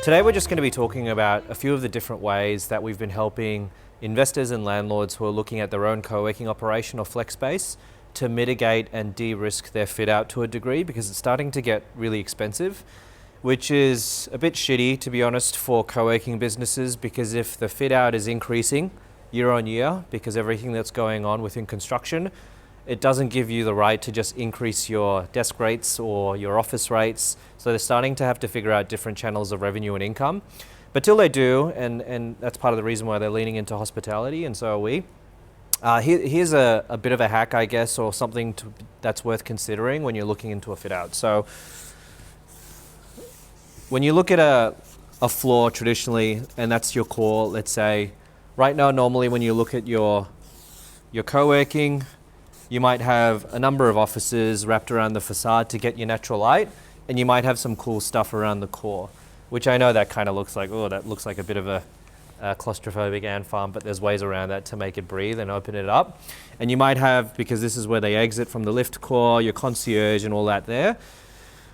Today we're just going to be talking about a few of the different ways that we've been helping investors and landlords who are looking at their own co-working operation or flex space to mitigate and de-risk their fit out to a degree, because it's starting to get really expensive, which is a bit shitty, to be honest, for co-working businesses, because if the fit out is increasing year on year because everything that's going on within construction, it doesn't give you the right to just increase your desk rates or your office rates. So they're starting to have to figure out different channels of revenue and income. But till they do, and that's part of the reason why they're leaning into hospitality, and so are we. Here's a bit of a hack, I guess, or something that's worth considering when you're looking into a fit out. So when you look at a floor traditionally, and that's your core, let's say, right now normally when you look at your co-working, you might have a number of offices wrapped around the facade to get your natural light, and you might have some cool stuff around the core, which I know that kind of looks like, oh, that looks like a bit of a claustrophobic ant farm, but there's ways around that to make it breathe and open it up. And you might have, because this is where they exit from the lift core, your concierge and all that there.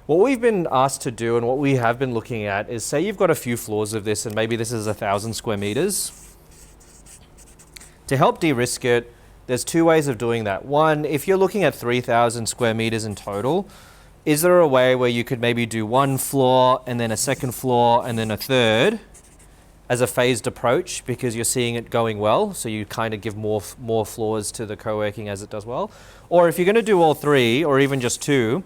What we've been asked to do and what we have been looking at is, say you've got a few floors of this and maybe this is 1,000 square meters. To help de-risk it, there's two ways of doing that. One, if you're looking at 3,000 square meters in total, is there a way where you could maybe do one floor and then a second floor and then a third as a phased approach, because you're seeing it going well, so you kind of give more floors to the co-working as it does well? Or if you're going to do all three or even just two,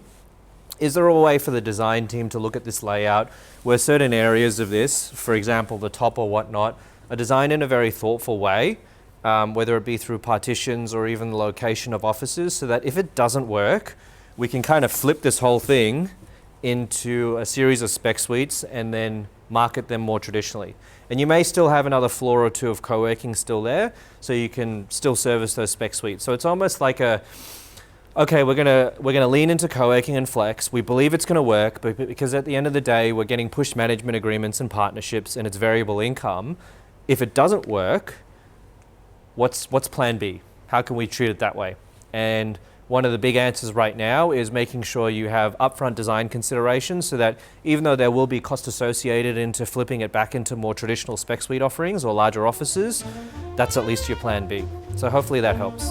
is there a way for the design team to look at this layout where certain areas of this, for example the top or whatnot, are designed in a very thoughtful way, whether it be through partitions or even the location of offices, so that if it doesn't work, we can kind of flip this whole thing into a series of spec suites and then market them more traditionally. And you may still have another floor or two of co-working still there, so you can still service those spec suites. So it's almost like okay, we're gonna lean into co-working and flex. We believe it's gonna work, but because at the end of the day, we're getting push management agreements and partnerships and it's variable income. If it doesn't work, what's plan B? How can we treat it that way? And one of the big answers right now is making sure you have upfront design considerations, so that even though there will be cost associated into flipping it back into more traditional spec suite offerings or larger offices, that's at least your plan B. So hopefully that helps.